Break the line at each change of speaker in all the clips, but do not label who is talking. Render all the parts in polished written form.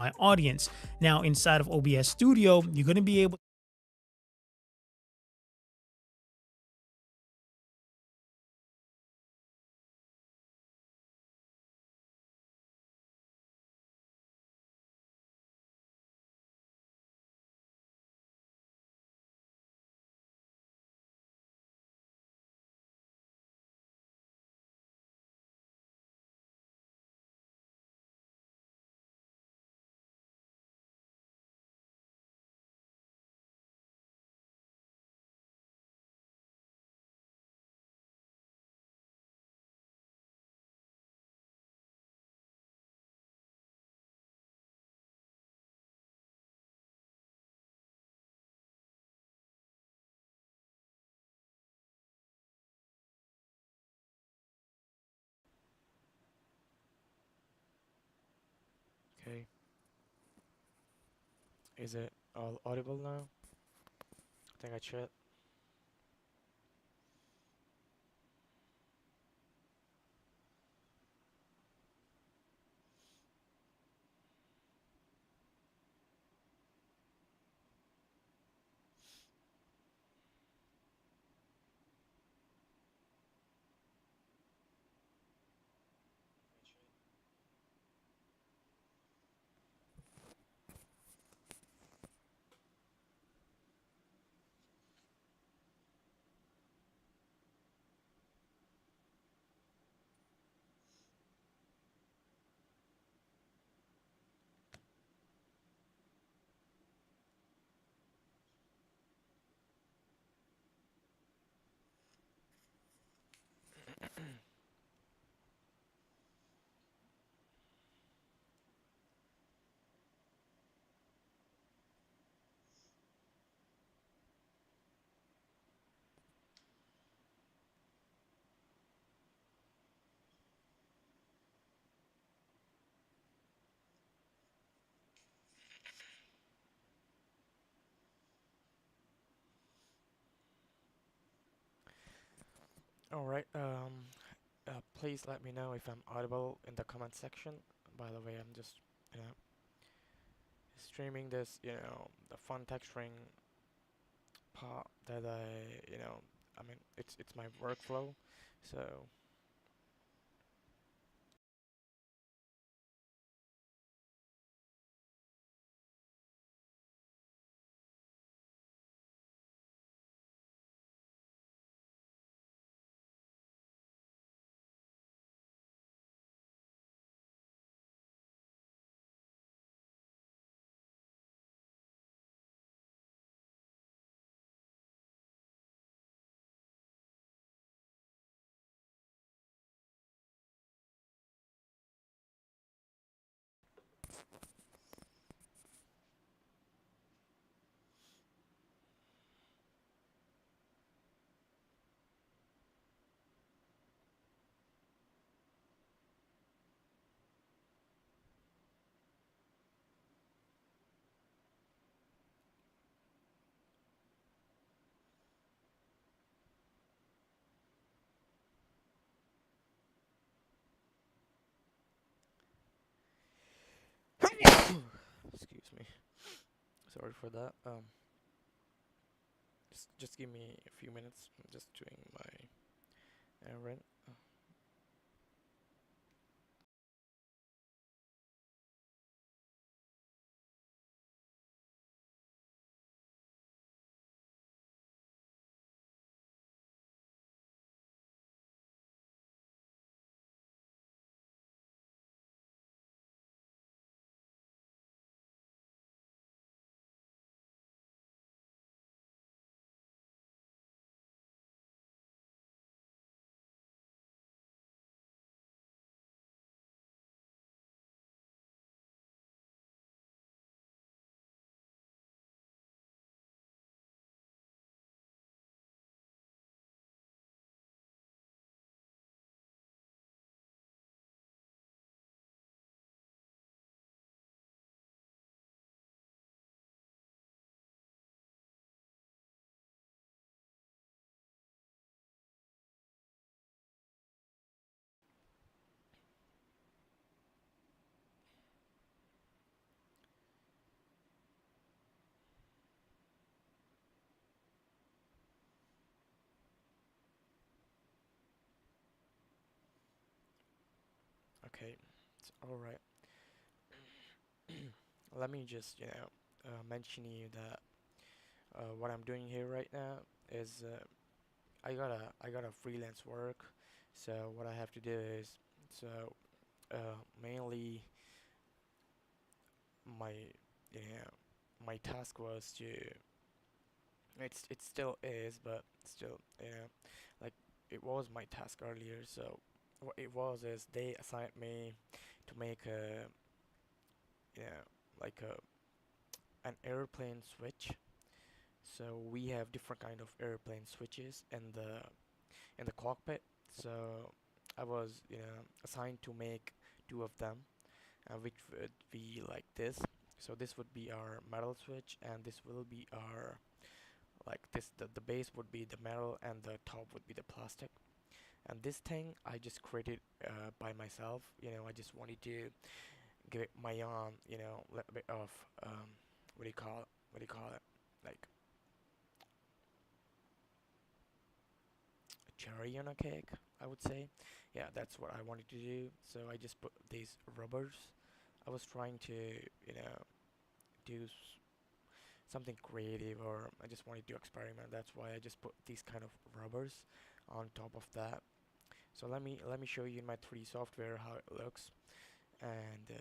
my audience. Now, inside of OBS Studio, you're going to be able.
Okay, is it all audible now? I think I should. All right. Please let me know if I'm audible in the comment section. By the way, I'm just you know streaming this, the fun texturing part that I mean, it's my workflow. So excuse me. Sorry for that. Just give me a few minutes. I'm just doing my errand. Okay, it's all right. Let me just mention you that what I'm doing here right now is I got a freelance work. So what I have to do is mainly my yeah my task was to it still is, but still like it was my task earlier. So what it was is they assigned me to make a yeah like an airplane switch. So we have different kind of airplane switches in the cockpit. So I was assigned to make two of them, which would be like this. So this would be our metal switch, and this will be our like this. The base would be the metal, and the top would be the plastic. And this thing I just created by myself. I just wanted to give it my own, little bit of what do you call it? What do you call it? Like cherry on a cake, I would say. Yeah, that's what I wanted to do. So I just put these rubbers. I was trying to, you know, do something creative, or I just wanted to experiment. That's why I just put these kind of rubbers on top of that. So let me show you in my 3D software how it looks. And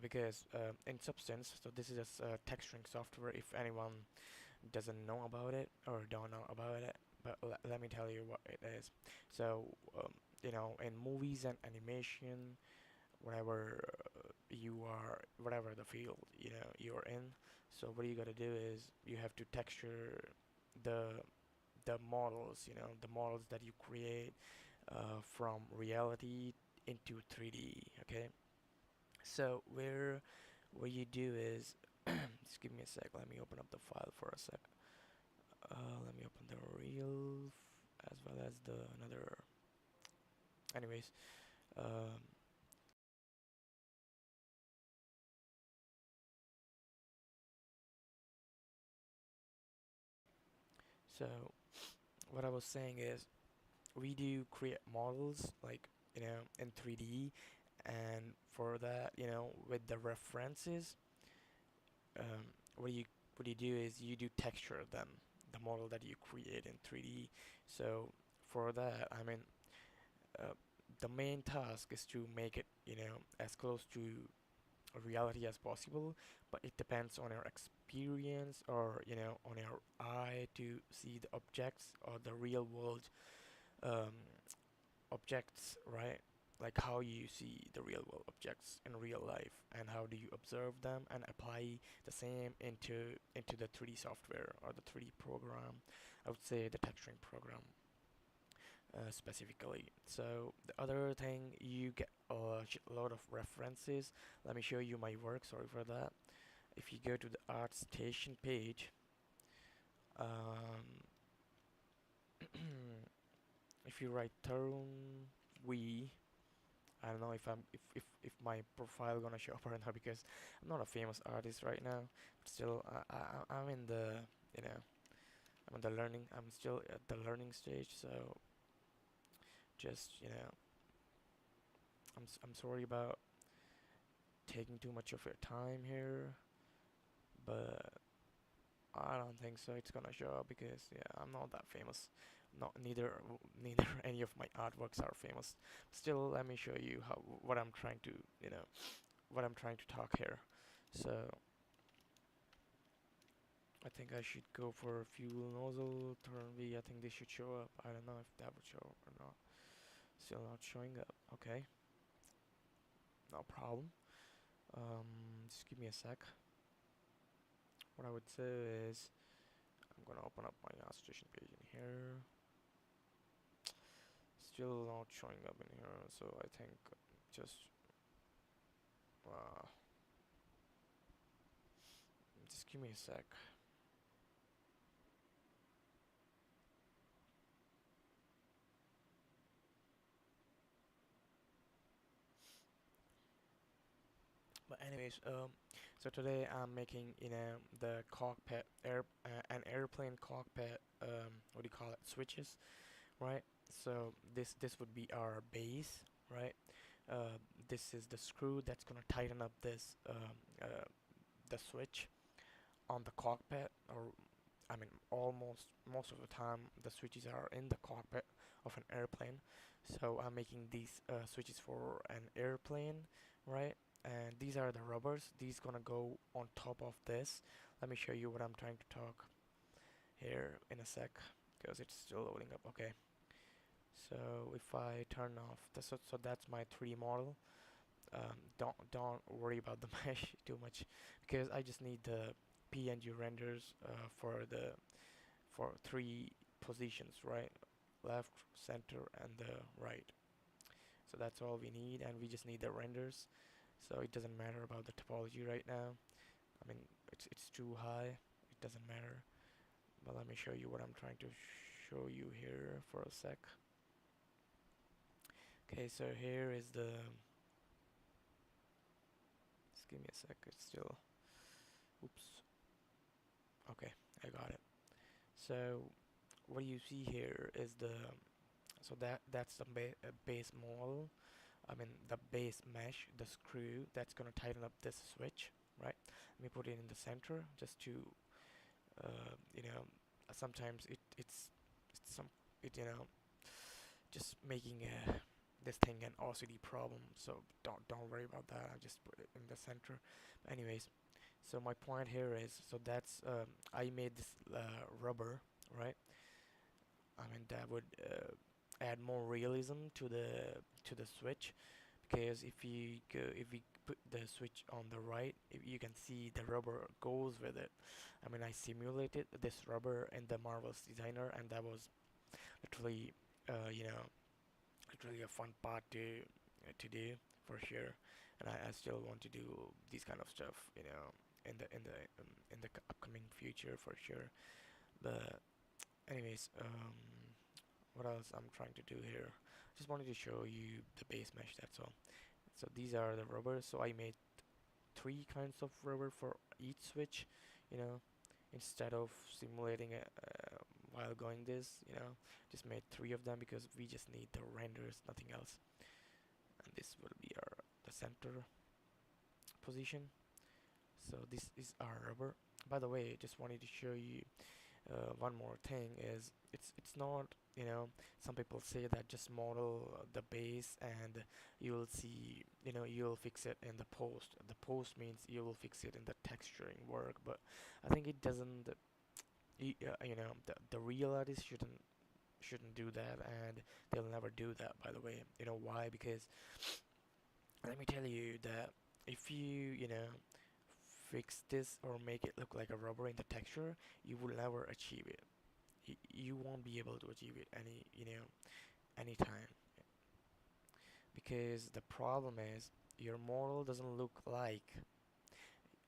because in substance, so this is just texturing software. If anyone doesn't know about it or don't know about it, but let me tell you what it is. So in movies and animation, whatever you are, whatever the field you're in, so what you gotta do is you have to texture the the models that you create from reality into 3D. Okay, so what you do is just give me a sec. Let me open up the file for a sec. Let me open the real as well as the another. Anyways, um, so what I was saying is we do create models like in 3D, and for that with the references, um, what you what you do is you do texture them, the model that you create in 3D. So for that, I mean, uh, the main task is to make it as close to reality as possible, but it depends on our experience, or on our eye to see the objects or the real world um, objects, right? Like how you see the real world objects in real life, and how do you observe them and apply the same into the 3D software or the 3D program. I would say the texturing program specifically. So the other thing, you get a lot of references. Let me show you my work. Sorry for that. If you go to the art station page, um, if you write Tarun we I don't know if my profile gonna show up or not, because I'm not a famous artist right now. But still, I'm in the you know I'm in the learning. I'm still at the learning stage. So just I'm sorry about taking too much of your time here, but I don't think so. It's gonna show up because yeah, I'm not that famous. Not neither any of my artworks are famous. Still, let me show you how what I'm trying to what I'm trying to talk here. So I think I should go for fuel nozzle turn V. I think they should show up. I don't know if that would show up or not. Still not showing up. Okay, no problem. Just give me a sec. What I would say is I'm gonna open up my station page in here. Still not showing up in here. So I think just uh, just give me a sec. But anyways, so today I'm making the cockpit an airplane cockpit what do you call it, switches, right? So this would be our base, right? this is the screw that's gonna tighten up this the switch on the cockpit, or I mean almost most of the time the switches are in the cockpit of an airplane. So I'm making these switches for an airplane, right? And these are the rubbers. These gonna go on top of this. Let me show you what I'm trying to talk here in a sec, because it's still loading up. Okay, so if I turn off the so that's my 3D model. Don't worry about the mesh too much, because I just need the PNG renders for three positions, right? Left, center, and the right. So that's all we need, and we just need the renders. So it doesn't matter about the topology right now. I mean, it's too high. It doesn't matter. But let me show you what I'm trying to show you here for a sec. Okay, so here is the. Just give me a sec. It's still. Oops. Okay, I got it. So what you see here is the. So that's the base model. I mean the base mesh, the screw that's gonna tighten up this switch, right? Let me put it in the center just to, you know, sometimes it's some it you know just making this thing an OCD problem. So don't worry about that. I just put it in the center. Anyways, so my point here is, so that's I made this rubber, right? I mean that would add more realism to the switch, because if we put the switch on the right, if you can see the rubber goes with it. I mean I simulated this rubber in the Marvel's Designer, and that was literally you know literally a fun part to do for sure. And I still want to do these kind of stuff, in the upcoming future for sure. But anyways, what else I'm trying to do here? Just wanted to show you the base mesh, that's all. So these are the rubbers. So I made three kinds of rubber for each switch, you know, instead of simulating it while going this, just made three of them because we just need the renders, nothing else. And this will be our the center position. So this is our rubber. By the way, just wanted to show you one more thing is it's not, some people say that just model the base and you'll see, you'll fix it in the post. The post means you will fix it in the texturing work, but I think it doesn't. The real artists shouldn't do that, and they'll never do that. By the way, you know why? Because let me tell you that if you fix this or make it look like a rubber in the texture, you will never achieve it. You won't be able to achieve it anytime, because the problem is your model doesn't look like,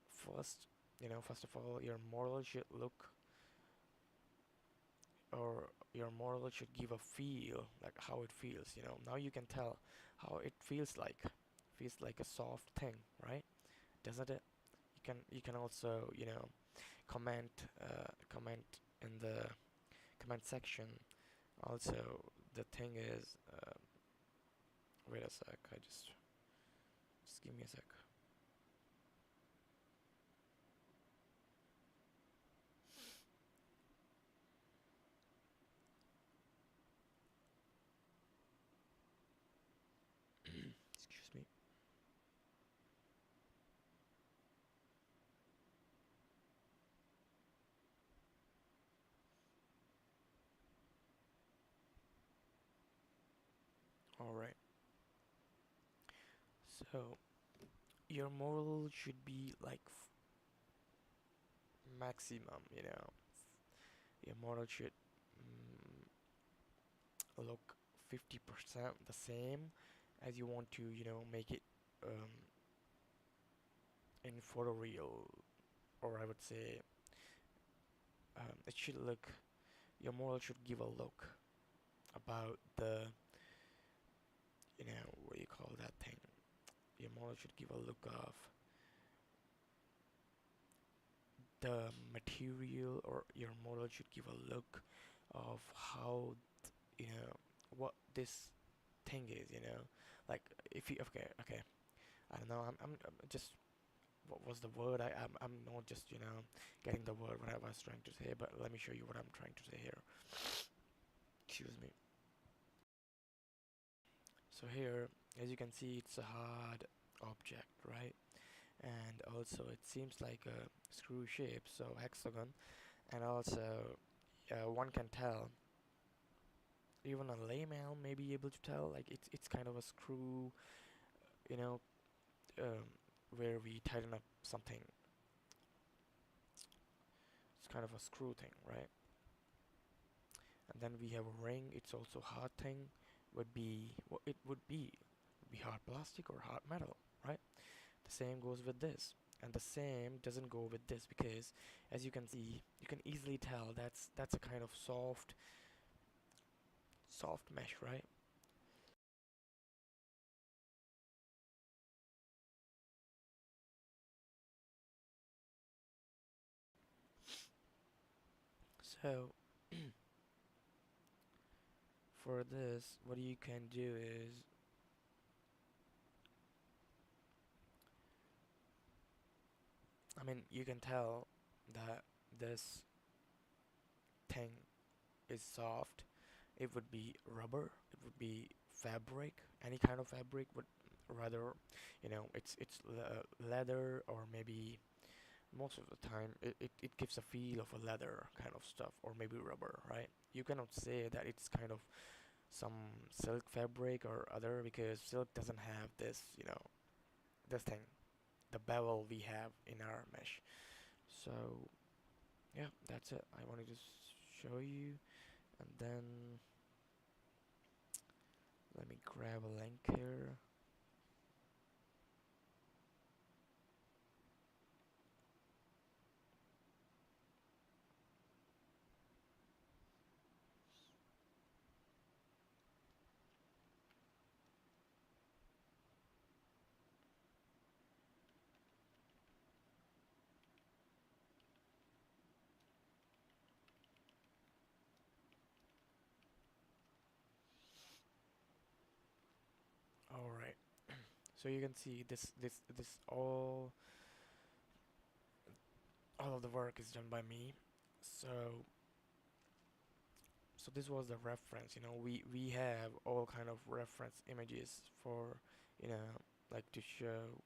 first first of all, your model should look, or your model should give a feel like how it feels. Now you can tell how it feels like a soft thing, right? Doesn't it? You can also comment comment in the comment section. Also, the thing is, wait a sec. I just give me a sec. Excuse me. All right. So your model should be like maximum. Your model should look 50% the same as you want to, make it in photoreal, or I would say it should look. Your model should give a look about the, what do you call that thing? Your model should give a look of the material, or your model should give a look of how, what this thing is, Like if you okay, I don't know. I'm just what was the word? I'm not just getting the word what I was trying to say, but let me show you what I'm trying to say here. Excuse me. So here, as you can see, it's a hard object, right? And also it seems like a screw shape, so hexagon, and also one can tell, even a layman may be able to tell, like it's kind of a screw, you know, um, where we tighten up something. It's kind of a screw thing, right? And then we have a ring. It's also hard thing. Would be what it would be. Would be hard plastic or hard metal, right? The same goes with this, and the same doesn't go with this because, as you can see, you can easily tell that's a kind of soft mesh, right? So for this, what you can do is, I mean, you can tell that this thing is soft. It would be rubber. It would be fabric. Any kind of fabric would rather, it's leather, or maybe most of the time it gives a feel of a leather kind of stuff, or maybe rubber, right? You cannot say that it's kind of some silk fabric or other, because silk doesn't have this thing, the bevel we have in our mesh. So yeah, that's it. I wanted to show you, and then let me grab a link here. All right. So you can see this all of the work is done by me. So this was the reference. We have all kind of reference images for, you know like to show.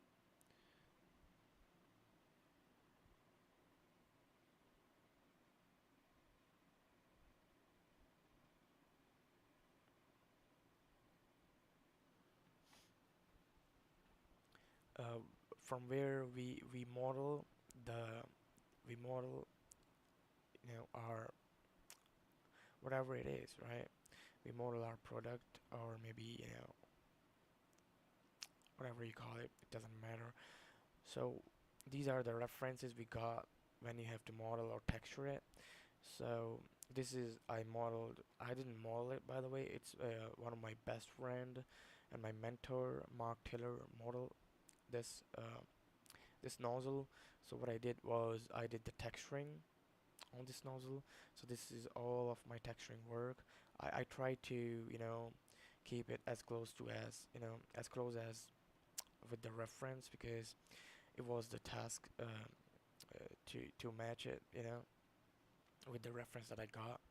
uh, from where we model the we model our whatever it is, right? We model our product, or maybe whatever you call it, it doesn't matter. So these are the references we got when you have to model or texture it. So this is, I didn't model it, by the way. It's one of my best friend and my mentor, Mark Taylor, model this this nozzle. So what I did was I did the texturing on this nozzle. So this is all of my texturing work. I try to keep it as close to as close as with the reference, because it was the task to match it with the reference that I got.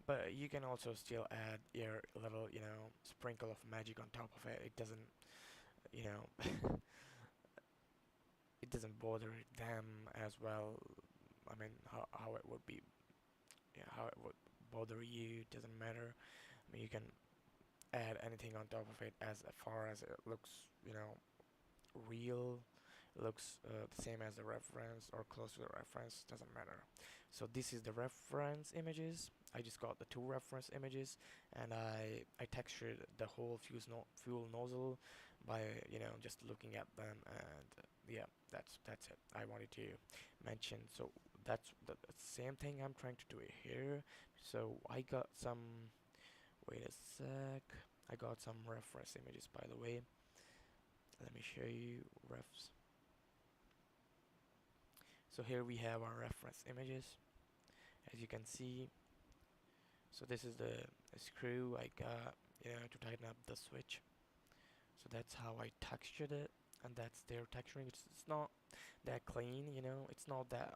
But you can also still add your little sprinkle of magic on top of it. It doesn't you know it doesn't bother them as well. I mean, how it would be, yeah, how it would bother you, it doesn't matter. I mean, you can add anything on top of it as far as it looks real, looks the same as the reference or close to the reference, doesn't matter. So this is the reference images. I just got the two reference images, and I textured the whole fuel nozzle by just looking at them, and yeah, that's it. I wanted to mention. So that's the same thing I'm trying to do it here. So I got some, wait a sec, I got some reference images, by the way. Let me show you refs. So here we have our reference images, as you can see. So this is the screw I got to tighten up the switch. So that's how I textured it, and that's their texturing. It's not that clean, you know. It's not that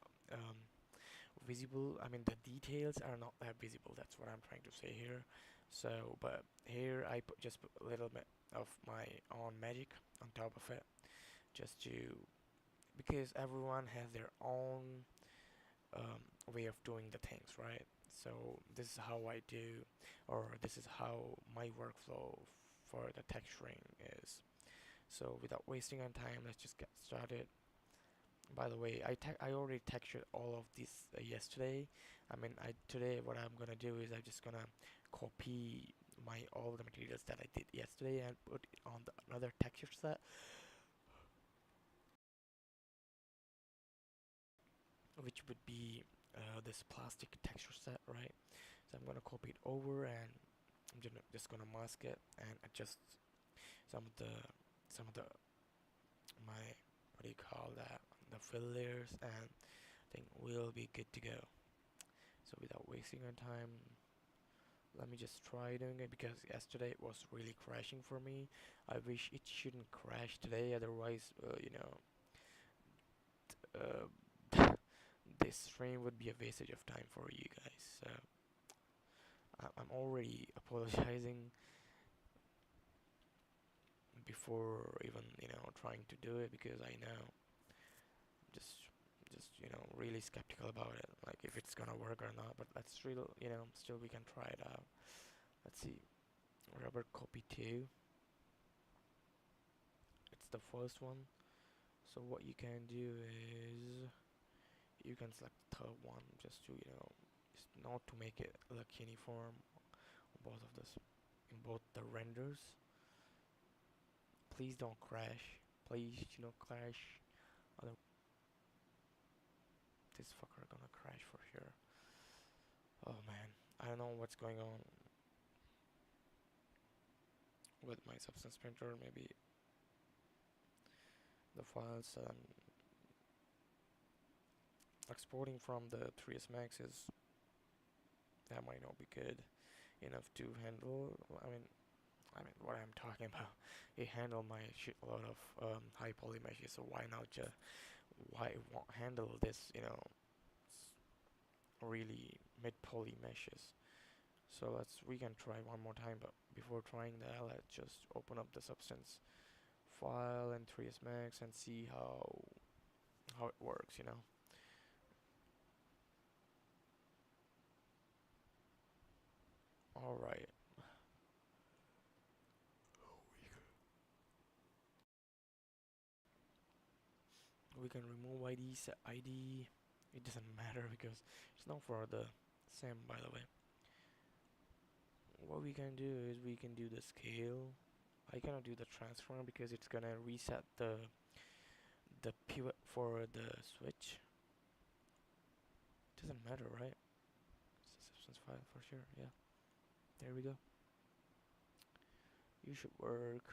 visible. I mean, the details are not that visible. That's what I'm trying to say here. So, but here I just put a little bit of my own magic on top of it, just to, because everyone has their own way of doing the things, right? So this is how I do, or this is how my workflow for the texturing is. So without wasting on time, let's just get started. By the way, I already textured all of this yesterday. I mean, today what I'm gonna do is I'm just gonna copy my all the materials that I did yesterday and put it on another texture set, which would be this plastic texture set, right? So I'm gonna copy it over, and I'm just gonna mask it and adjust some of the some of the my, what do you call that, the fill layers, and I think we'll be good to go. So without wasting our time, let me just try doing it, because yesterday it was really crashing for me. I wish it shouldn't crash today, otherwise this stream would be a wastage of time for you guys. So I'm already apologizing before even trying to do it, because I know just really skeptical about it, like if it's gonna work or not. But let's still still we can try it out. Let's see. Rubber copy 2, it's the first one. So what you can do is you can select the third one, just to just not to make it look uniform on both of this, in both the renders. Please don't crash, please do not crash, other this fucker gonna crash for sure. Oh man, I don't know what's going on with my Substance printer. Maybe the files exporting from the 3S Max is, that might not be good enough to handle. I mean what I'm talking about. It handle my shitload of high poly meshes, so why not just why it won't handle this really mid poly meshes. So we can try one more time, but before trying that, let's just open up the Substance file in 3S Max and see how it works. All right. We can remove ID, set ID. It doesn't matter because it's not for the SAM, by the way. What we can do is we can do the scale. I cannot do the transform because it's gonna reset the pivot for the switch. Doesn't matter, right? It's a Substance file for sure. Yeah, there we go. You should work.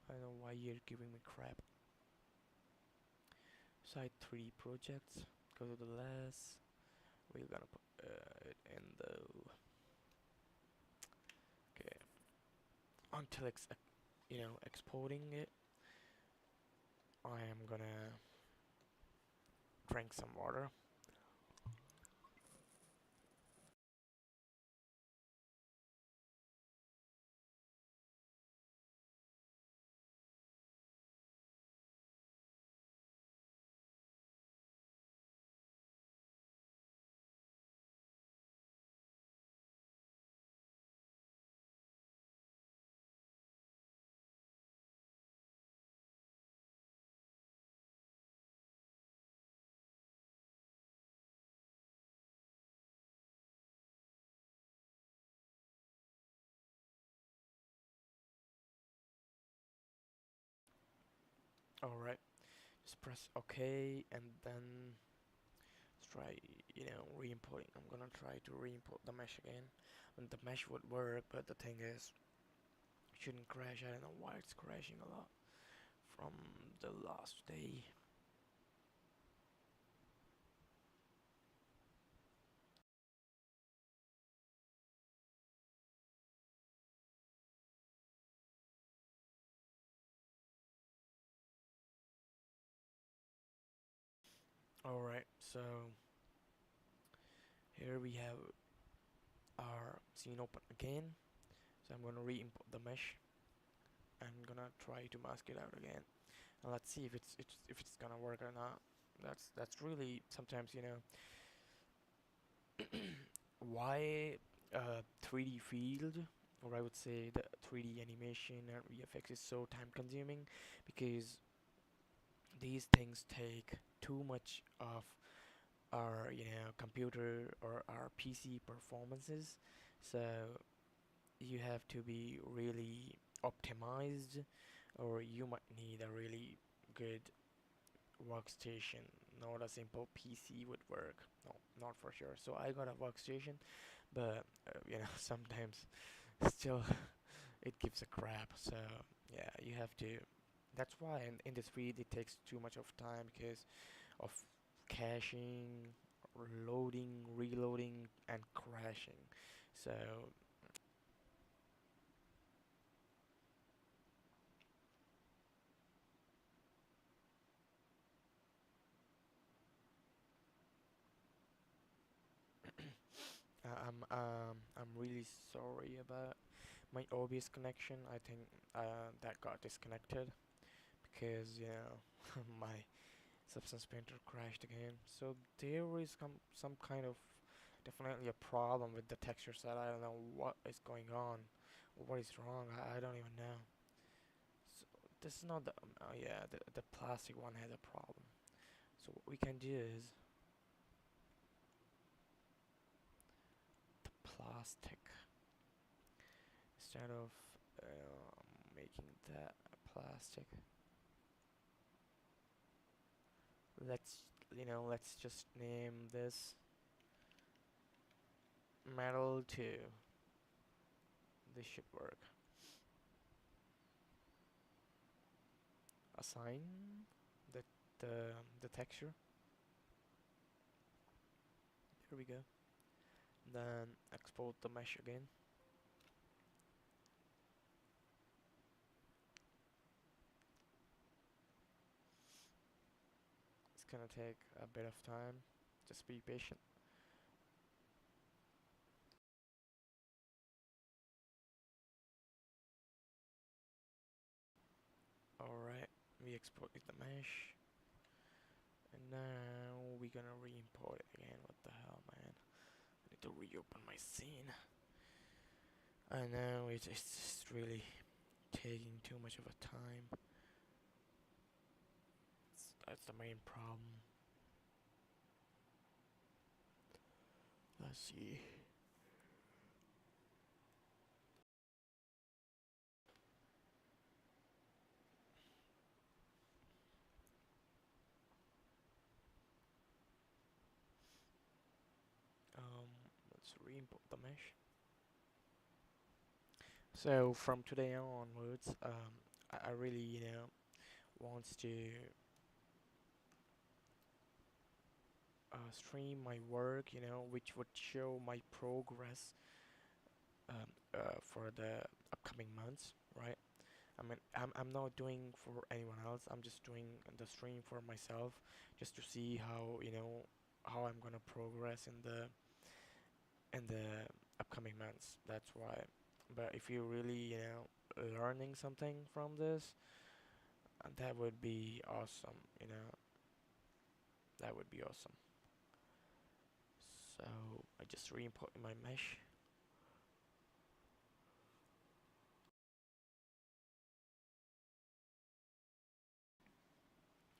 I don't know why you're giving me crap. Site 3 projects. Go to the last. We're gonna put it in the, okay, until it's exporting it. I am gonna drink some water. Alright, just press OK, and then let's try re-importing. I'm gonna try to re-import the mesh again, and the mesh would work, but the thing is, it shouldn't crash. I don't know why it's crashing a lot from the last day. Alright, so here we have our scene open again. So I'm gonna re-import the mesh and gonna try to mask it out again. And let's see if it's gonna work or not. That's really sometimes, you know, why 3D field, or I would say the 3D animation and VFX is so time consuming, because these things take too much of our, you know, computer or our PC performances. So you have to be really optimized, or you might need a really good workstation. Not a simple PC would work. No, not for sure. So I got a workstation, but you know, sometimes still it gives a crap. So yeah, you have to. That's why in this feed it takes too much of time because of caching, loading, reloading, and crashing. So I'm really sorry about my OBS connection. I think that got disconnected because, you know, my Substance Painter crashed again. So there is some kind of definitely a problem with the texture set. I don't know what is going on, what is wrong. I don't even know. So this is not the yeah, the plastic one has a problem. So what we can do is the plastic, instead of making that plastic, let's, you know, let's just name this metal 2. This should work. Assign the the texture. Here we go. Then export the mesh again. It's gonna take a bit of time. Just be patient. Alright, we exported the mesh. And now we're gonna re-import it again. What the hell, man? I need to reopen my scene. I know it's just really taking too much of a time. That's the main problem. Let's see. Let's re-import the mesh. So from today onwards, I really, you know, wants to stream my work, you know, which would show my progress for the upcoming months, right? I mean, I'm not doing for anyone else. I'm just doing the stream for myself, just to see how, you know, how I'm gonna progress in the upcoming months. That's why. But if you're really, you know, learning something from this, that would be awesome. You know, that would be awesome. So I just re-import my mesh.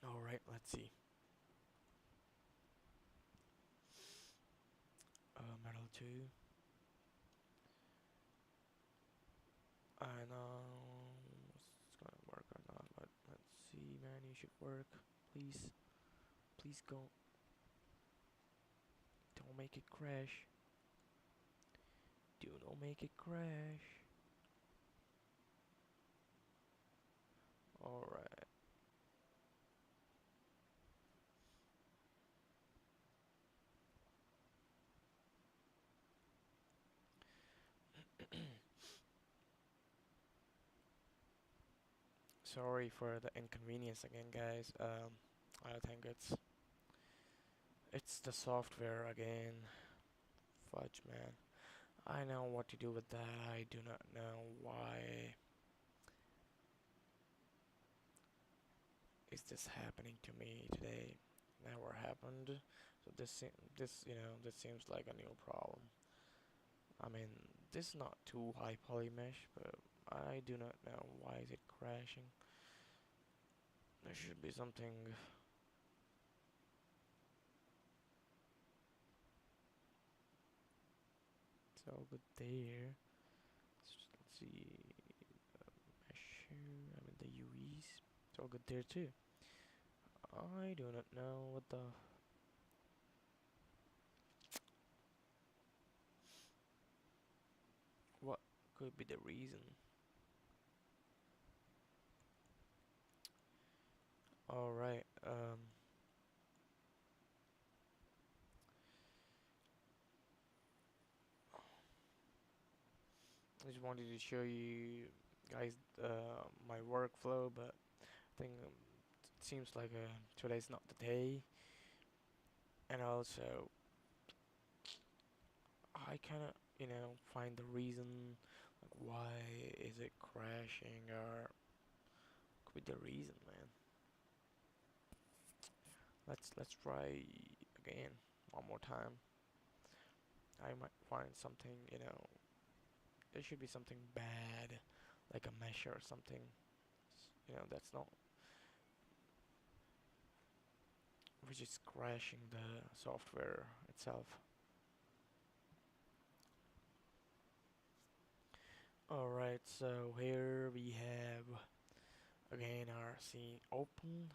All right, let's see. Metal 2. I know it's gonna work or not, but let's see, man. You should work. Please, please go. Don't make it crash. Do not make it crash. Alright. Sorry for the inconvenience again, guys. I think it's It's the software again. Fudge, man. I know what to do with that. I do not know why is this happening to me today. Never happened. So this this seems like a new problem. I mean, this is not too high poly mesh, but I do not know why is it crashing. There should be something. It's all good there. Let's see. Mesh. I mean the UVs. It's all good there too. I do not know what the. What could be the reason? All right. I just wanted to show you guys my workflow, but I think it seems like today's not the day, and also I kind of find the reason like why is it crashing or could be the reason, man. Let's try again one more time. I might find something, there should be something bad, like a mesh or something. That's not which is crashing the software itself. Alright, so here we have again our scene open.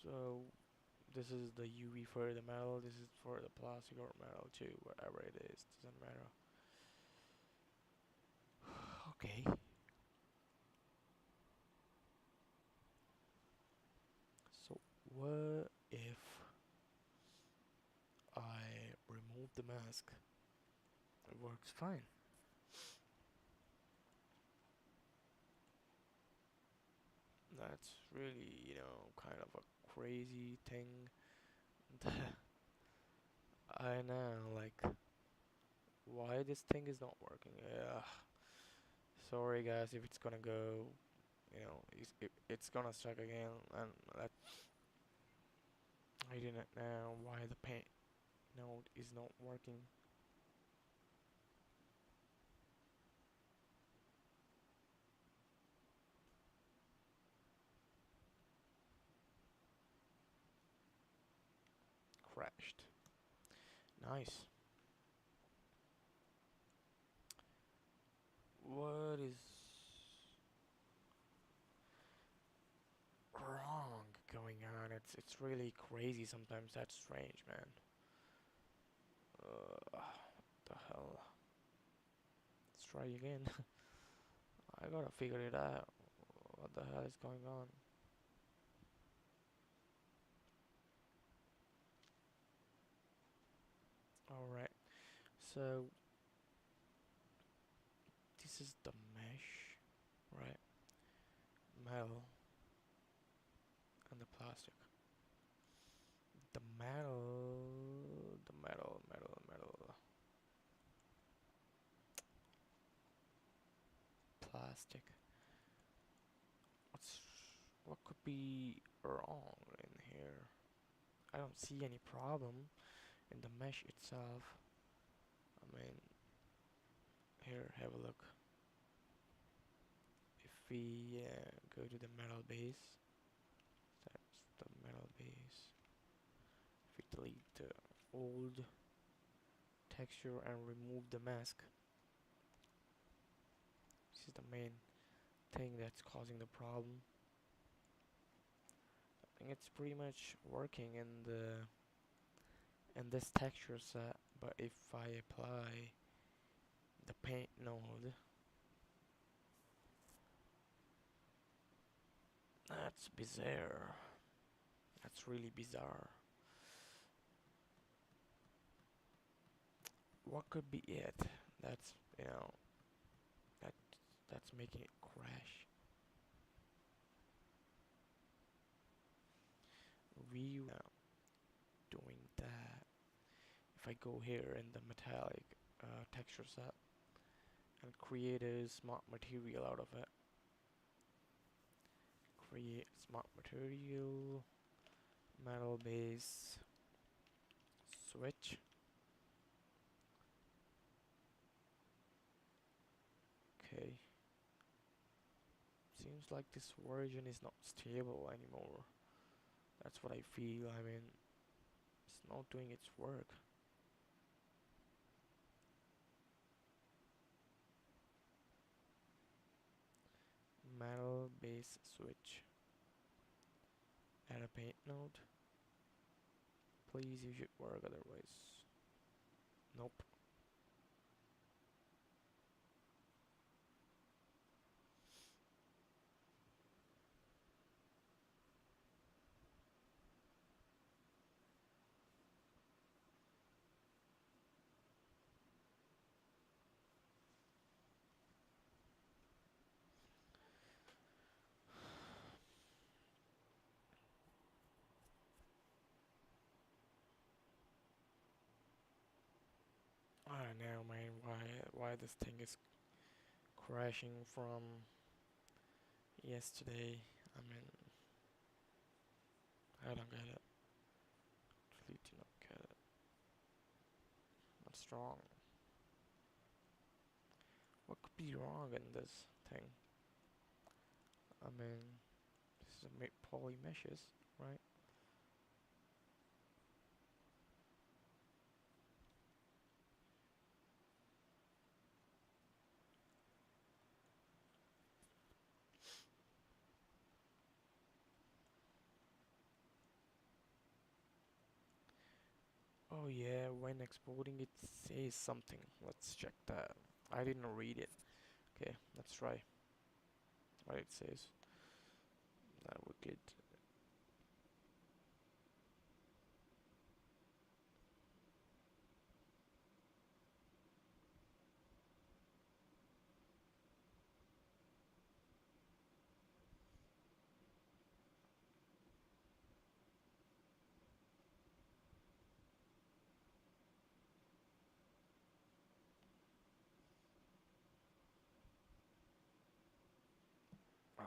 So this is the UV for the metal, this is for the plastic or metal too, whatever it is, doesn't matter. Okay. So what if I remove the mask? It works fine. That's really, kind of a crazy thing. I know, like, why this thing is not working. Sorry guys if it's gonna go, it's gonna stuck again, and that I didn't know why the paint node is not working. Crashed. Nice. What is wrong going on? It's really crazy sometimes. That's strange, man. What the hell? Let's try again. I gotta figure it out. What the hell is going on? Alright, so this is the mesh, right? Metal and the plastic. The metal, plastic. What's what could be wrong in here? I don't see any problem in the mesh itself. I mean, here, have a look. If we go to the metal base, that's the metal base. If we delete the old texture and remove the mask, this is the main thing that's causing the problem. I think it's pretty much working in this texture set, but if I apply the paint node, that's bizarre. That's really bizarre. What could be it? That's that that's making it crash. We if I go here in the metallic texture set and create a smart material out of it, create smart material, metal base, switch. Okay. Seems like this version is not stable anymore. That's what I feel. I mean, it's not doing its work. Metal base switch. Add a paint node. Please, you should work otherwise. Nope. I don't know, man. Why this thing is crashing from yesterday? I mean, I don't get it. Really do not get it. What's wrong? What could be wrong in this thing? I mean, this is a poly meshes, right? Oh yeah, when exporting it says something. Let's check that. I didn't read it. Okay, let's try what it says. That would get.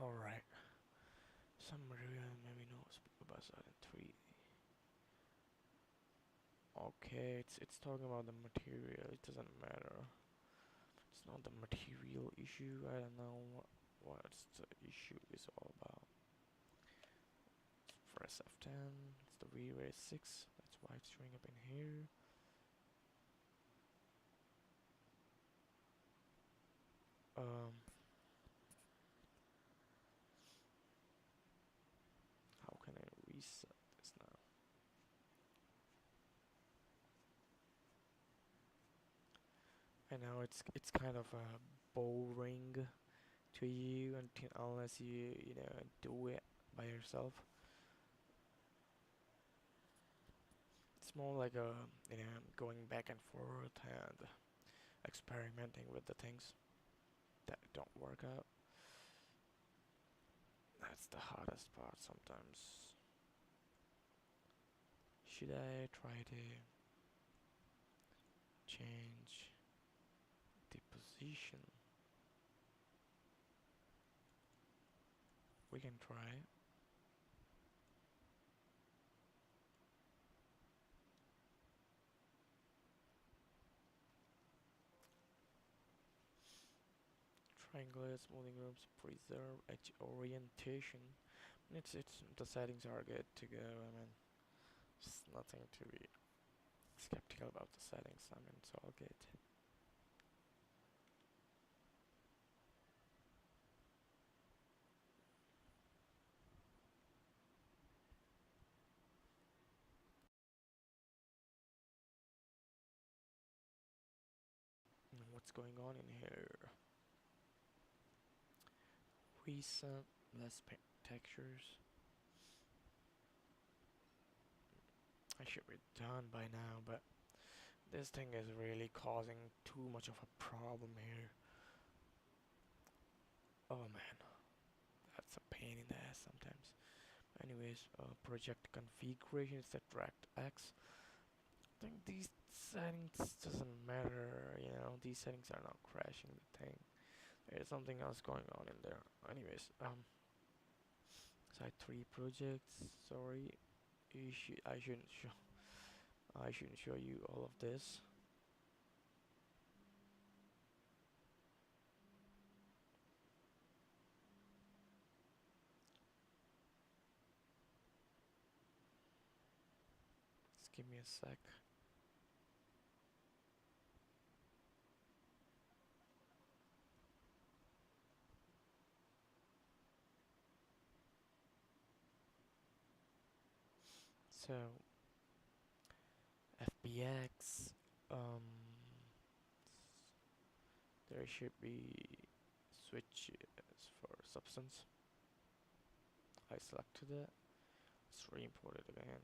Alright. Some material maybe no about in 3D. Okay, it's talking about the material. It doesn't matter. It's not the material issue. I don't know what's the issue is all about. For SF10, it's the vray 6. That's why it's showing up in here. How can I reset this now? I know it's kind of boring to you until unless you know do it by yourself. It's more like a going back and forth and experimenting with the things that don't work out. That's the hardest part sometimes. Should I try to change the position? We can try. Triangular smoothing groups preserve edge orientation. It's the settings are good to go. I mean, just nothing to be skeptical about the settings. I mean, it's all good. What's going on in here? Recent, less textures. I should be done by now, but this thing is really causing too much of a problem here. Oh man, that's a pain in the ass sometimes. Anyways, project configuration is the direct X. think these settings doesn't matter, you know, these settings are not crashing the thing. There's something else going on in there. Anyways, side 3 projects, sorry, I shouldn't show you all of this. Just give me a sec. So FBX, um, there should be switches for substance. I selected it. Let's re-import it again.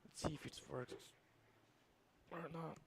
Let's see if it works or not.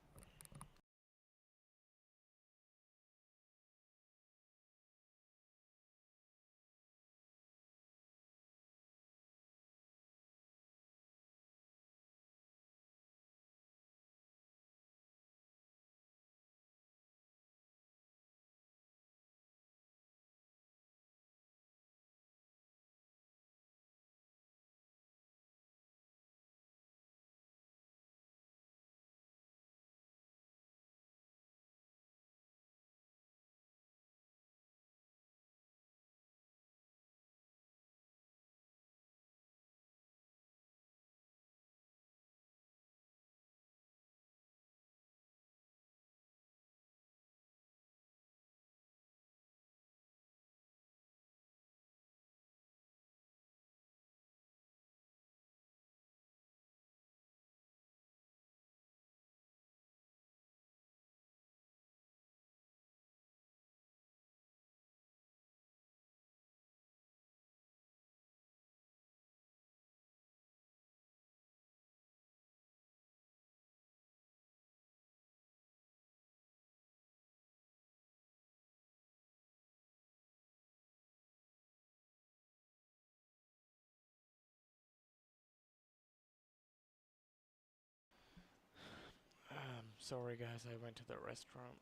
Sorry guys, I went to the restaurant.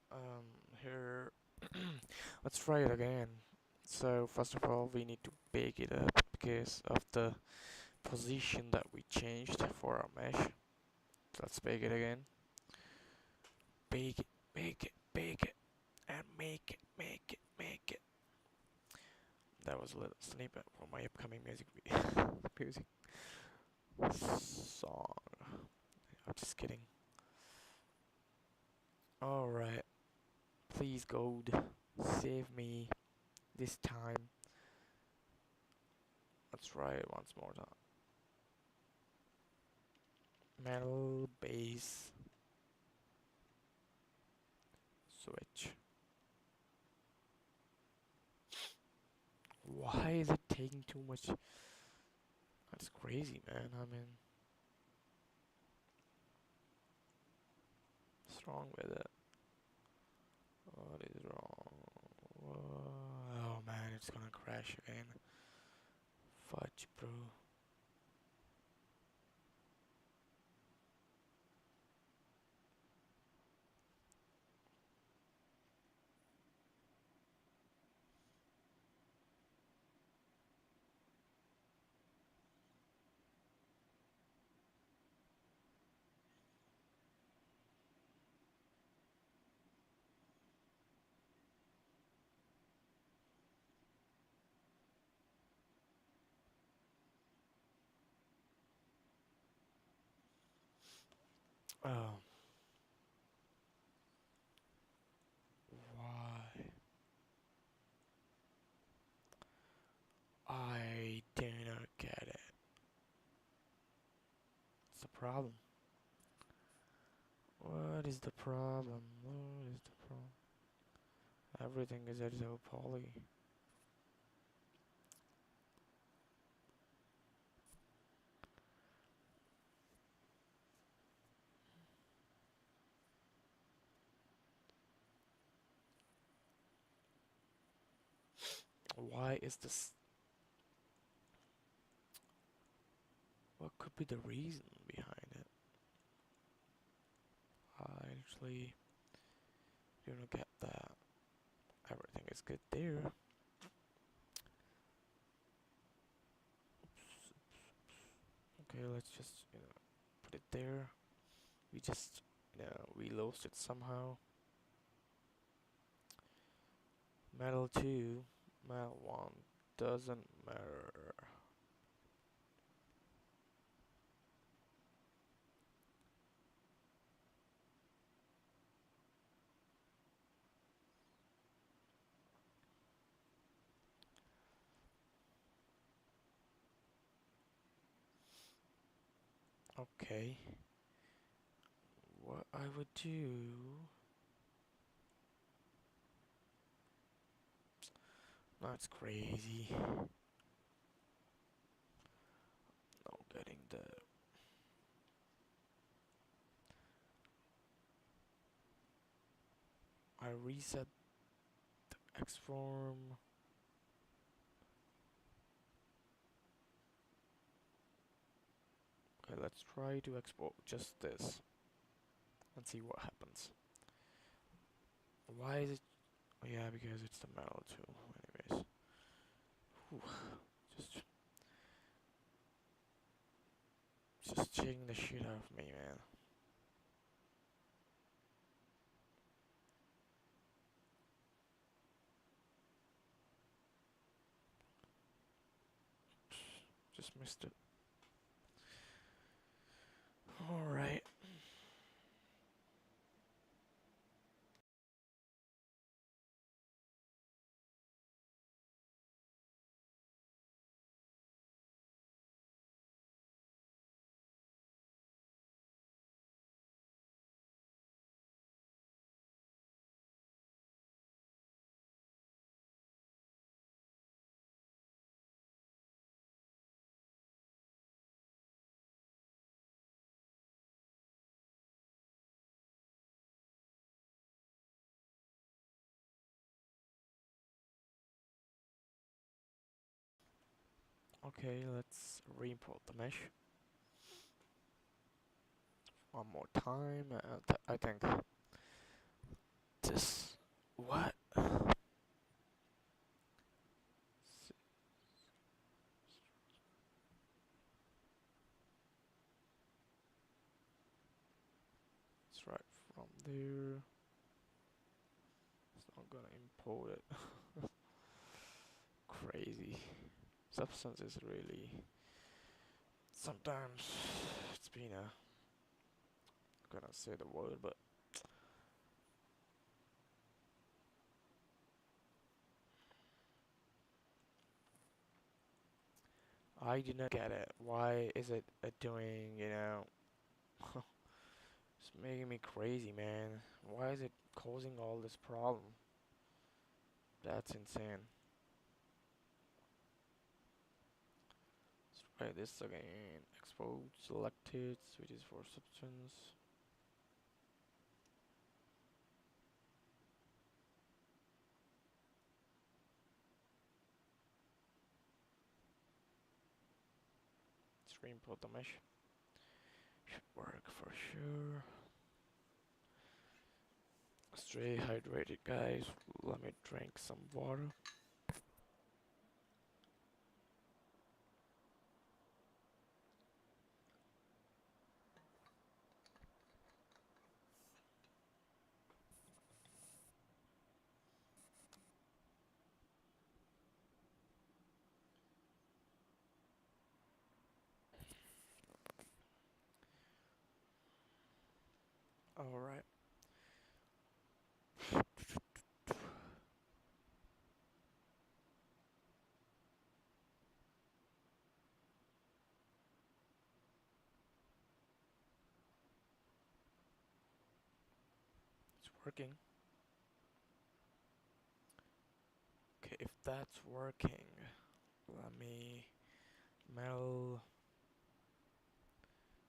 Here, let's try it again. So first of all, we need to bake it up because of the position that we changed for our mesh. Let's bake it again. Bake it, bake it, and make it, make it, make it. That was a little snippet for my upcoming music music song. I'm just kidding. Alright, please God, save me this time. Let's try it once more time. Metal bass switch. Why is it taking too much? That's crazy, man. I mean, what's wrong with it? What is wrong? Oh man, it's gonna crash again. Fudge, bro. Oh, why? I do not get it. What's the problem? What is the problem? What is the problem? Everything is at so poly. Why is this? What could be the reason behind it? actually do not get that. Everything is good there. Okay, let's just put it there. We just we lost it somehow. Metal 2, metal 1 doesn't matter. Okay. What I would do... That's crazy. No, getting the... I reset the X form. Okay, let's try to export just this and see what happens. Why is it... Oh, yeah, because it's the metal too. Anyways. Whew. Just checking the shit out of me, man. Just missed it. Alright. Okay, let's re-import the mesh one more time. I think this... What? It's right from there. It's not gonna import it. Crazy. Substance is really... Sometimes it's been a... I'm gonna say the word, but... I do not get it. Why is it doing, It's making me crazy, man. Why is it causing all this problem? That's insane. Let's try this again. Export selected, switches for substance. Let's re-import the mesh. Should work for sure. Stay hydrated, guys. Let me drink some water. Alright. It's working. Okay, if that's working, let me metal.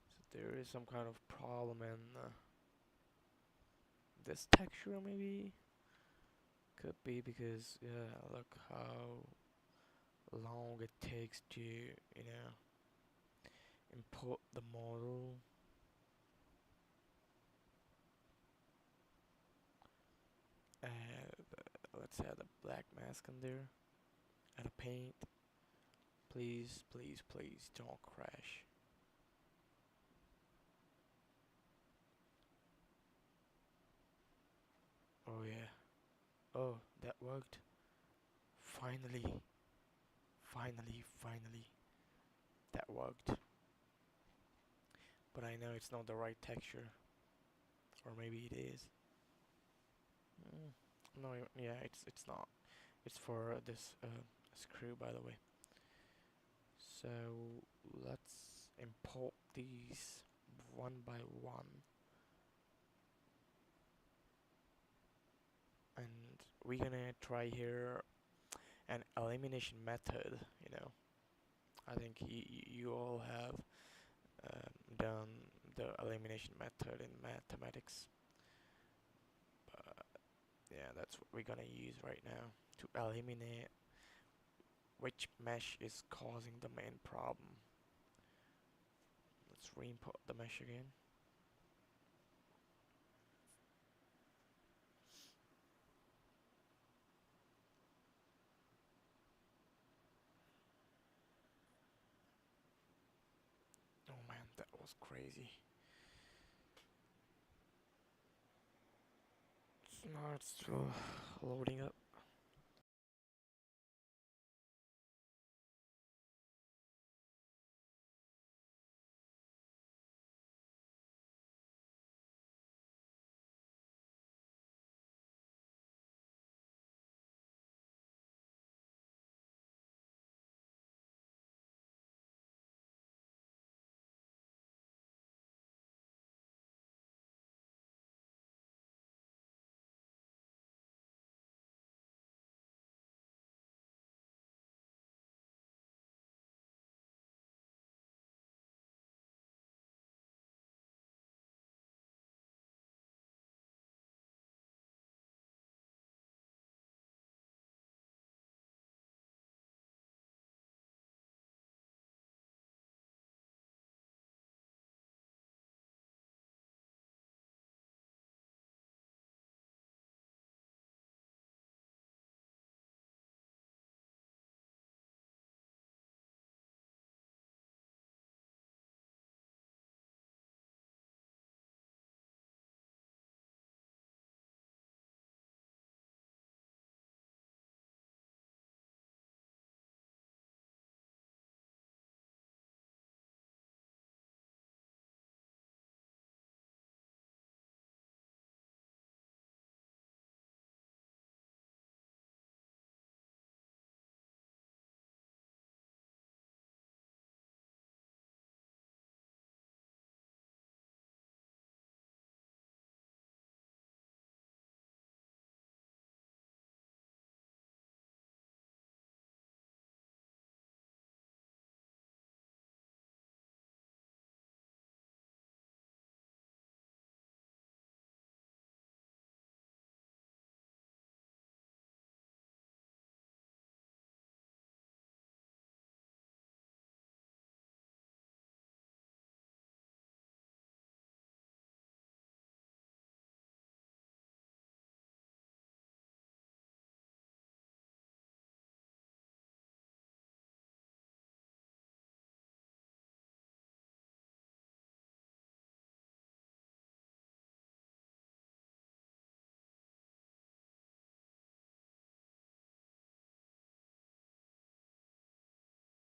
So there is some kind of problem in this texture, maybe? Could be because, yeah, look how long it takes to, import the model. Let's add a black mask in there. Add a paint. Please, please, please don't crash. Oh yeah. Oh, that worked. Finally. Finally, finally. That worked. But I know it's not the right texture. Or maybe it is. No, yeah, it's not. It's for this screw, by the way. So let's import these one by one, and we're gonna try here an elimination method. I think you all have done the elimination method in mathematics. But yeah, that's what we're gonna use right now to eliminate which mesh is causing the main problem. Let's re-input the mesh again. Oh man, that was crazy. Now it's still loading up.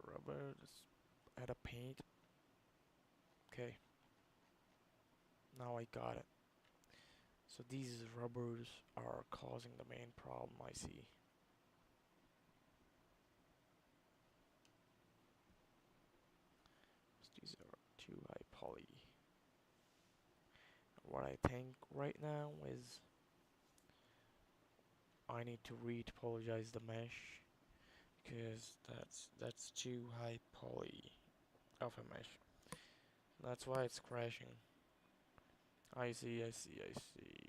Rubber, just add a paint. Okay, now I got it. So these rubbers are causing the main problem, I see. So these are too high poly. What I think right now is I need to re-topologize the mesh because that's too high poly of a mesh. That's why it's crashing. I see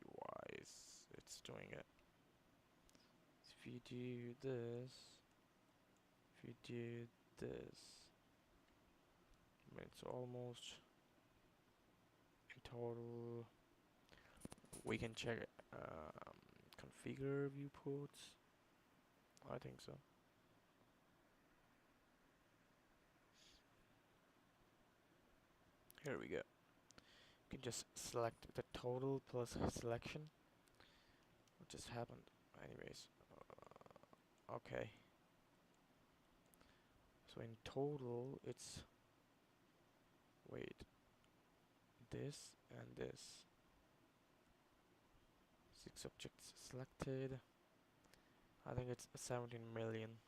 why it's doing it. If you do this, if you do this, it's almost in total. We can check configure viewports. I think so. Here we go. You can just select the total plus selection. What just happened? Anyways, okay. So in total, it's wait, this and this. 6 objects selected. I think it's 17 million.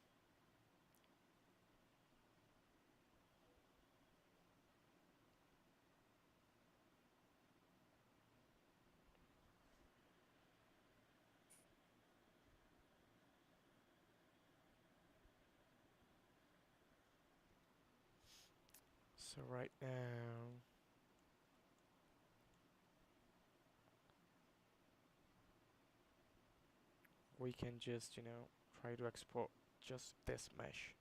So right now, we can just, try to export just this mesh.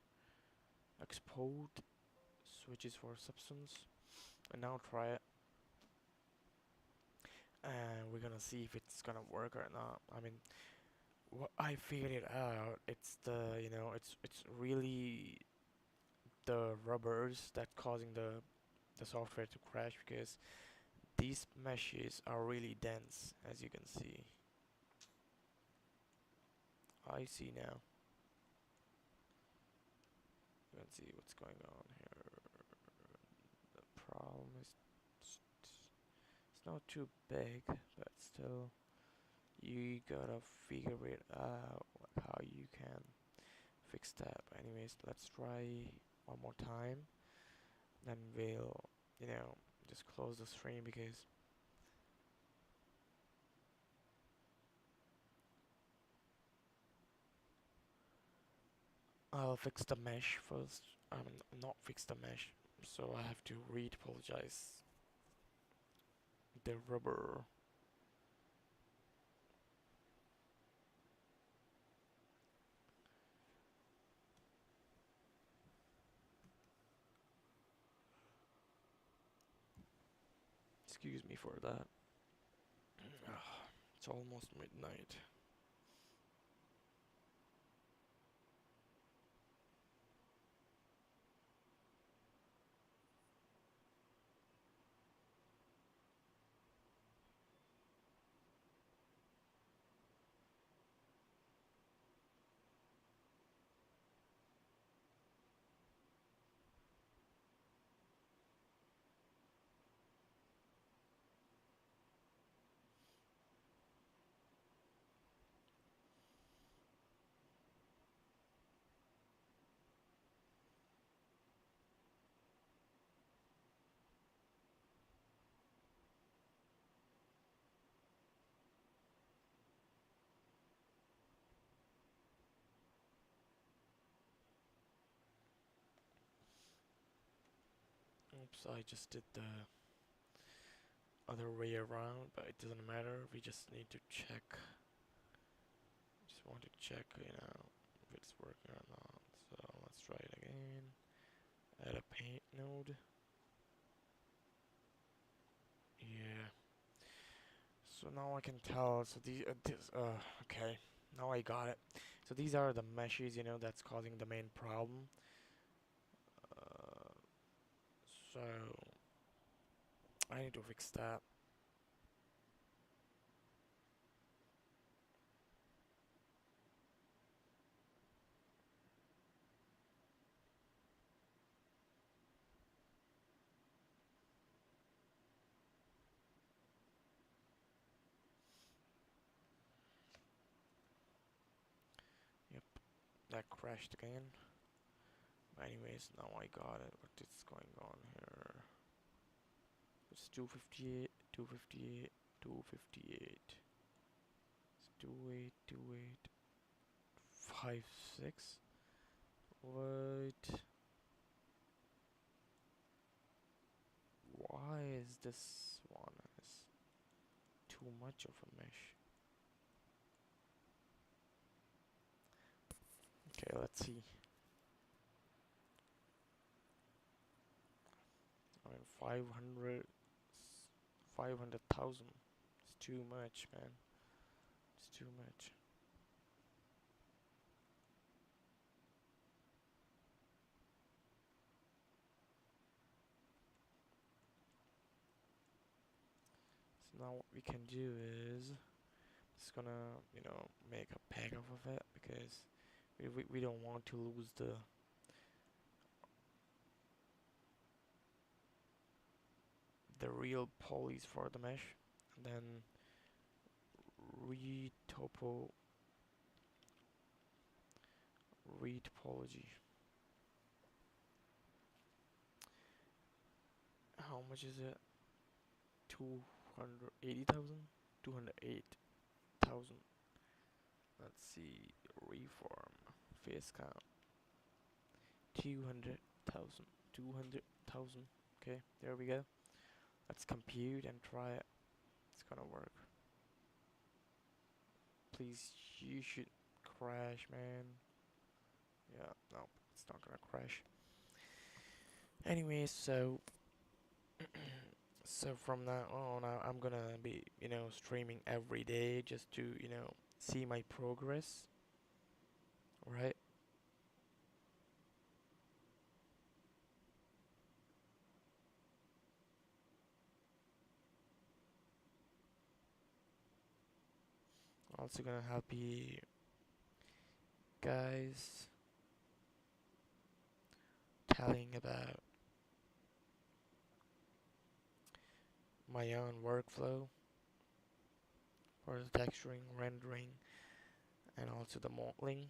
Export switches for substance, and now try it. And we're gonna see if it's gonna work or not. I mean, what I figured it out, it's the, it's really the rubbers that causing the software to crash, because these meshes are really dense, as you can see. I see now. You can see what's going on here. The problem is it's not too big, but still you gotta figure it out, like how you can fix that. But anyways, let's try one more time. Then we'll, just close the stream because I'll fix the mesh first. I mean, not fix the mesh, so I have to re-topologize the rubber. Excuse me for that. It's almost midnight. Oops, I just did the other way around, but it doesn't matter. We just need to check. Just want to check, if it's working or not. So let's try it again. Add a paint node. Yeah. So now I can tell. So okay. Now I got it. So these are the meshes, that's causing the main problem. So I need to fix that. Yep, that crashed again. Anyways, now I got it. What is going on here? It's 258, 258, 258. It's 28, 28, 56. What? Why is this one is too much of a mesh? Okay, let's see. I mean, 500,000. It's too much, man. It's too much. So now what we can do is just gonna, make a pack off of it because we don't want to lose the real polys for the mesh, and then retopo retopology. How much is it? 280,000? 208,000. Let's see. Reform. Face count. 200,000. 200,000. Okay, there we go. Let's compute and try it. It's gonna work. Please, you should crash, man. Yeah, no, it's not gonna crash. Anyway, so so from now on, I'm gonna be, streaming every day just to, see my progress, right? Also gonna help you guys telling about my own workflow for the texturing, rendering, and also the modeling.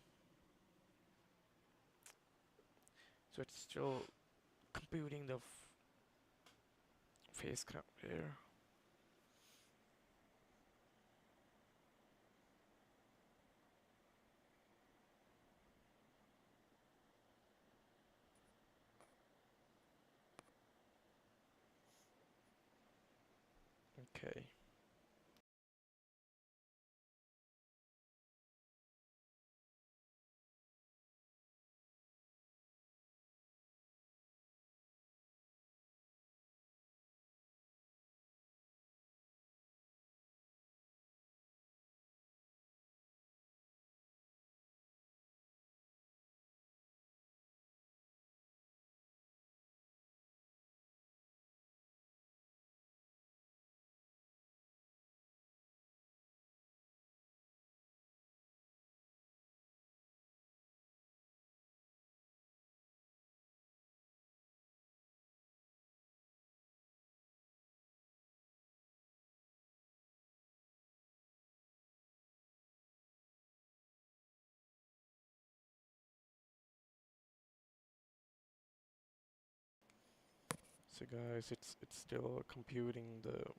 So it's still computing the face count here. Okay. So guys, it's still computing the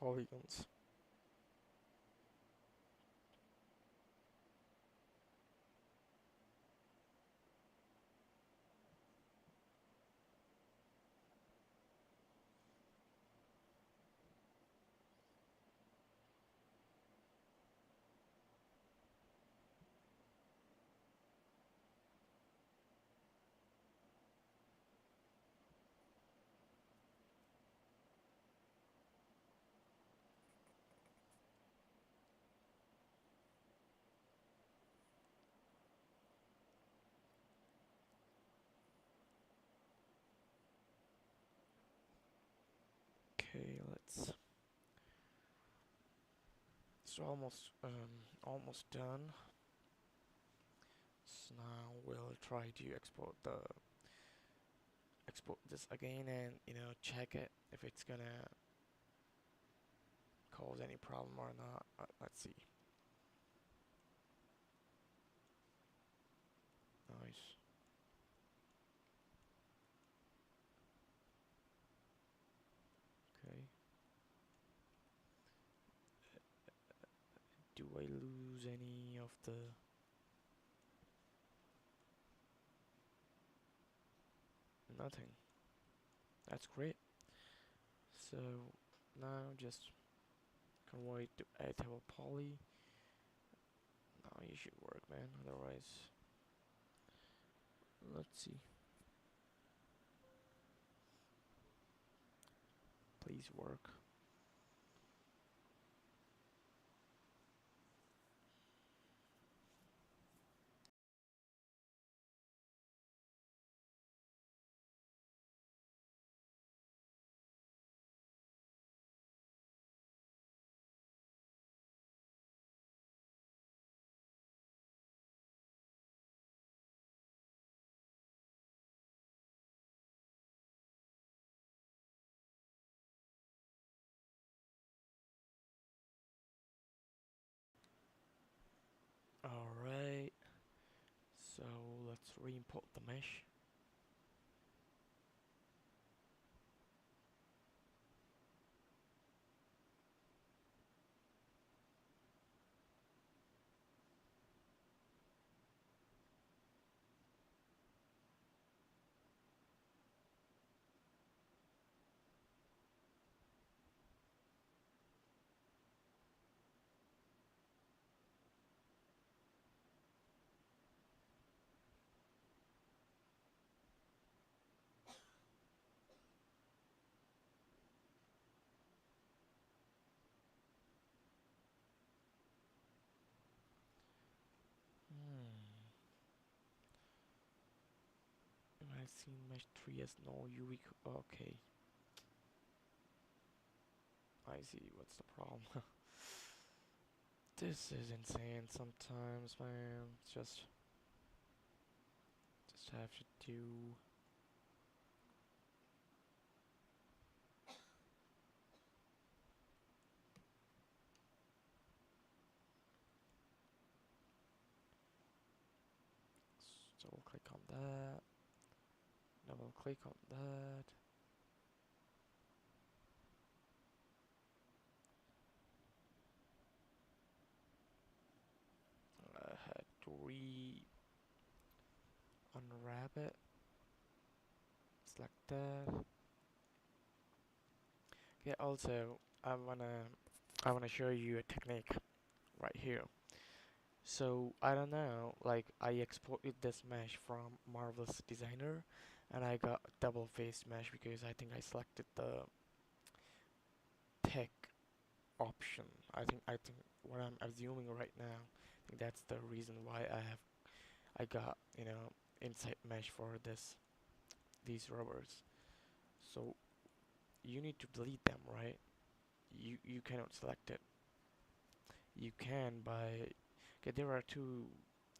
polygons. Okay, it's almost done. So now we'll try to export this again and check it if it's gonna cause any problem or not. Let's see. Nice. Okay. Do I lose any of the... Nothing. That's great. So now just convert to table poly. Now you should work, man. Otherwise, let's see. please work. Alright, so let's re-import the mesh. I've seen mesh 3 as no UV. Okay, I see. What's the problem? This is insane sometimes, man. Just have to do. So we'll click on that. Double click on that. I had to unwrap it. Select that. Okay. Also, I wanna show you a technique right here. So I don't know, like I exported this mesh from Marvel's Designer, and I got double faced mesh because I think I selected the tech option. I think what I'm assuming right now, I think that's the reason why I got, inside mesh for these rubbers. So you need to delete them, right? You cannot select it. You can by okay, there are two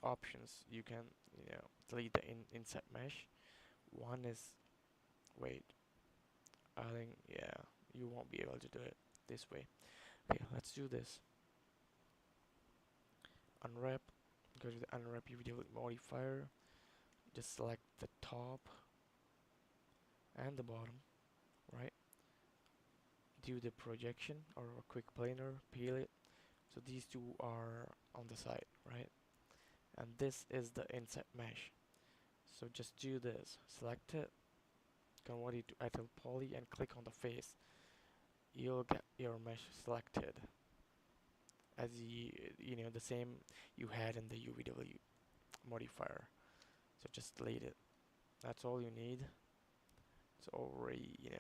options. You can, delete the inside mesh. One is, wait, I think, yeah, you won't be able to do it this way. Okay, let's do this. Unwrap, go to the unwrap UV modifier, just select the top and the bottom, right? Do the projection or a quick planar, peel it. So these two are on the side, right? And this is the inside mesh. So just do this, select it, convert it to ethyl poly and click on the face. You'll get your mesh selected as the same you had in the UVW modifier. So just delete it. That's all you need. It's already,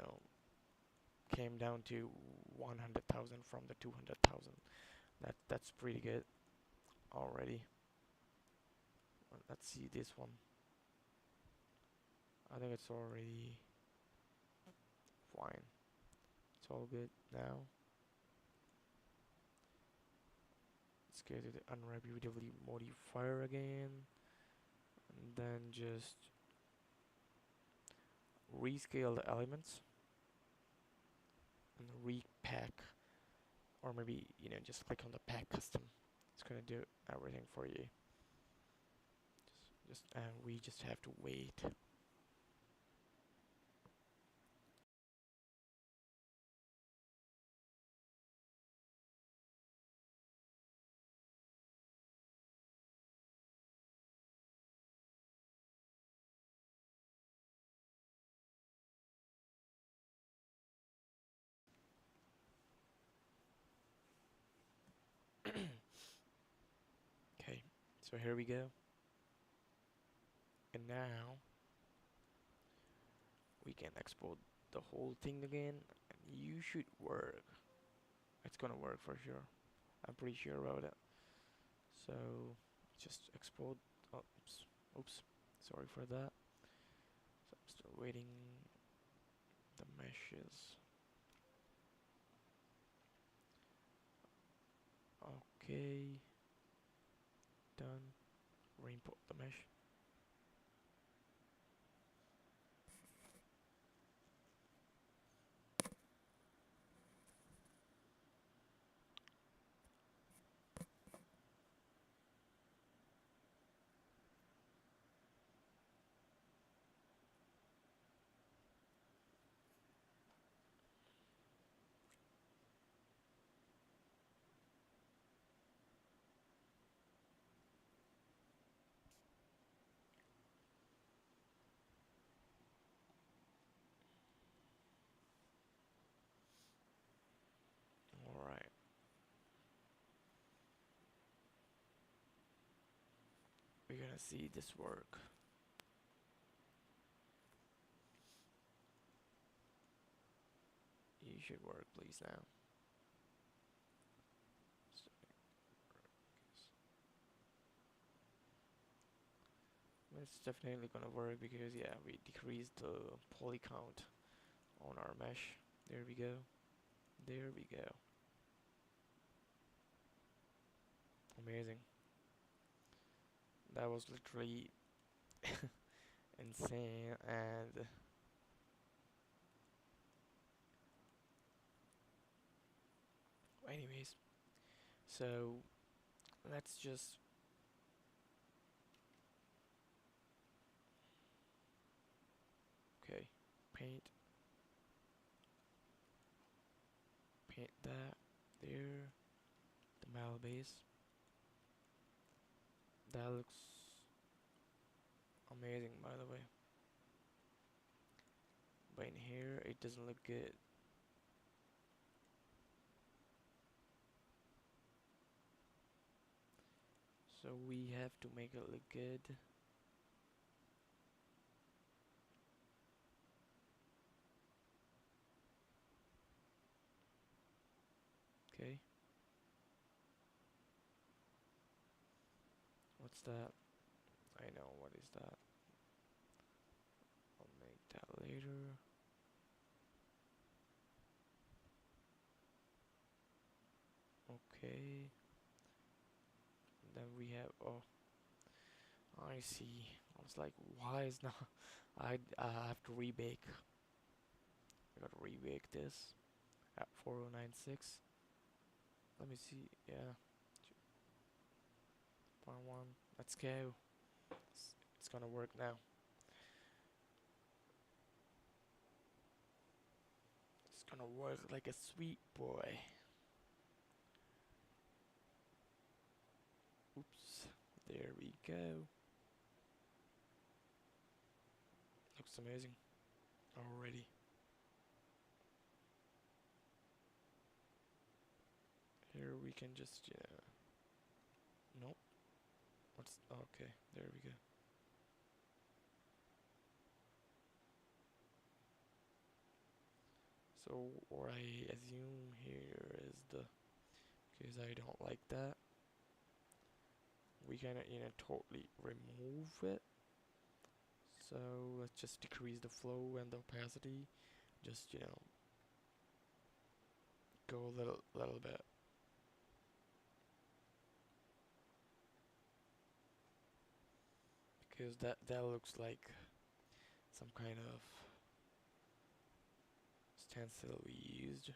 came down to 100,000 from the 200,000. That's pretty good already. Let's see this one. I think it's already fine. It's all good now. Let's go to the unwrap UVW modifier again, and then just rescale the elements and repack, or maybe just click on the pack custom. It's gonna do everything for you. Just and we just have to wait. Okay, so here we go. And now we can export the whole thing again and you should work. It's gonna work for sure. I'm pretty sure about it. So just export. Oh, oops. Sorry for that. So I'm still waiting the meshes. Okay, done. Re-import the mesh. Alright. We're gonna see this work. You should work, please, now. It's definitely gonna work because, yeah, we decreased the poly count on our mesh. There we go. There we go. Amazing. That was literally insane. And anyways, so let's just okay, paint that there, the mal base. That looks amazing, by the way. But in here, it doesn't look good. So we have to make it look good. Okay. What's that? I know, what is that? I'll make that later. Okay. Then we have, oh, I see. I was like, why is not, I have to rebake. I gotta rebake this at 4096. Let me see, yeah. Point one, let's go. It's gonna work now. It's gonna work like a sweet boy. Oops, there we go. Looks amazing already. Here we can just, yeah. Nope. What's, okay, there we go. So what I assume here is the, because I don't like that, we can, totally remove it. So let's just decrease the flow and the opacity. Just, go a little bit. Because that looks like some kind of stencil we used.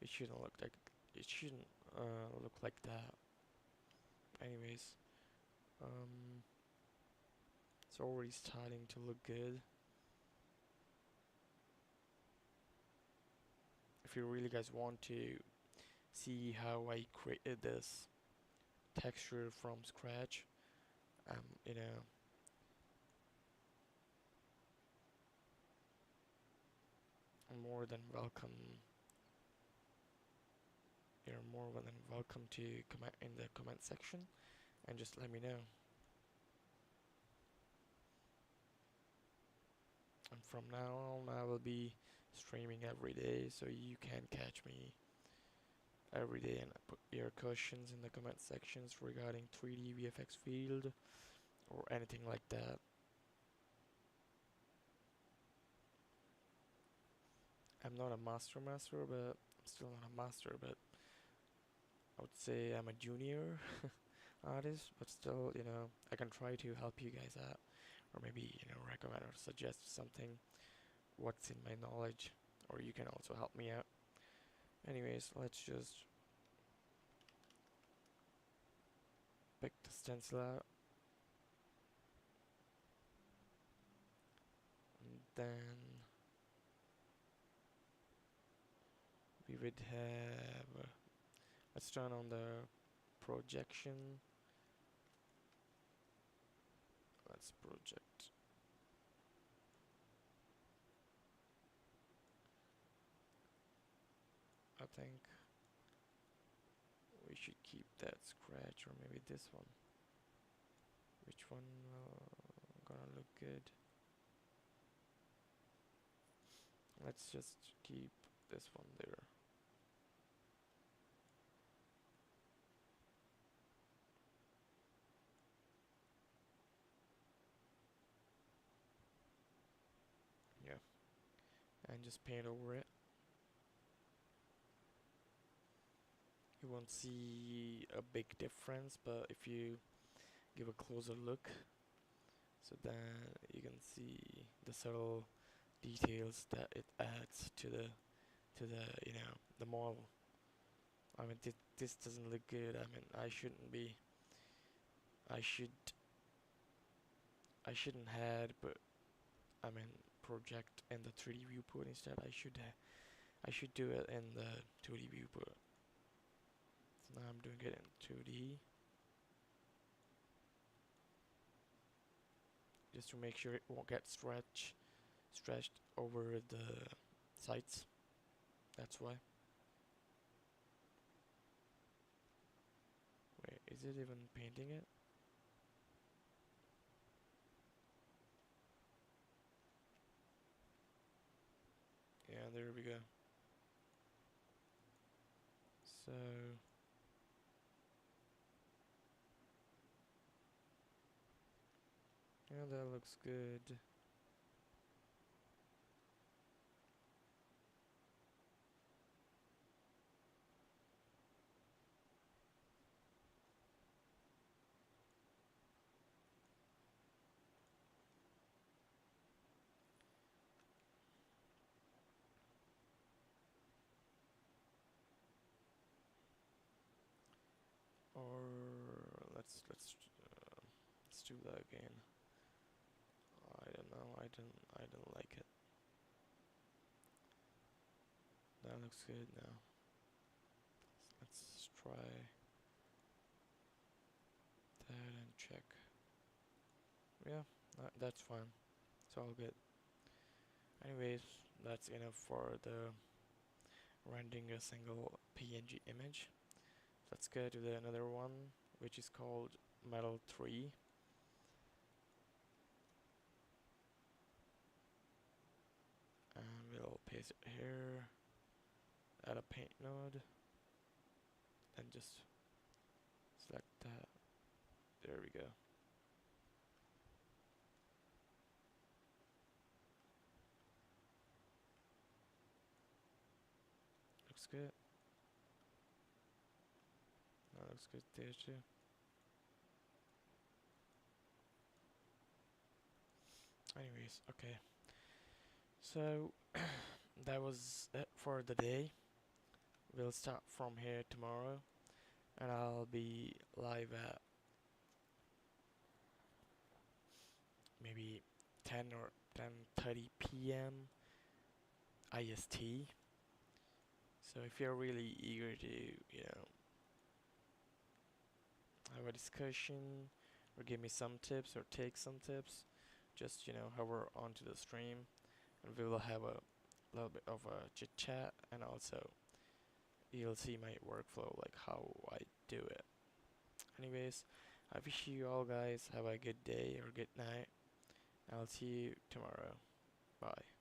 It shouldn't look like, it shouldn't look like that. Anyways, it's already starting to look good. If you really guys want to see how I created this texture from scratch, you know, I'm more than welcome. You're more than welcome to comment in the comment section and just let me know. And from now on, I will be streaming every day, so you can catch me every day and put your questions in the comment sections regarding 3D VFX field or anything like that. I'm not a master, but I'm still not a master, but I would say I'm a junior artist, but still, I can try to help you guys out, or maybe, recommend or suggest something, what's in my knowledge, or you can also help me out. Anyways, let's just pick the stencil out, and then we would have, let's turn on the projection. Let's project. I think we should keep that scratch, or maybe this one. Which one gonna look good? Let's just keep this one there. Yeah, and just paint over it. You won't see a big difference, but if you give a closer look, so then you can see the subtle details that it adds to the the model. I mean, this doesn't look good. I mean, I shouldn't be. I should. I shouldn't had, but I mean, project in the 3D viewport instead. I should do it in the 2D viewport. So now I'm doing it in 2D, just to make sure it won't get stretched over the sides. That's why. Wait, is it even painting it? Yeah, there we go. So yeah, that looks good. Or let's do that again. I don't know. I don't like it. That looks good now. Let's try that and check. Yeah, that's fine. It's all good. Anyways, that's enough for the rendering a single PNG image. Let's go to the another one, which is called Metal 3. And we'll paste it here, add a paint node, and just select that. There we go. Looks good. That looks good there too. Anyways, okay. So that was it for the day. We'll start from here tomorrow, and I'll be live at maybe 10 or 10:30 p.m. IST. So if you're really eager to, have a discussion or give me some tips or take some tips, just, hover onto the stream, and we will have a little bit of a chit chat, and also you'll see my workflow, like how I do it. Anyways, I wish you all guys have a good day or good night. I'll see you tomorrow. Bye.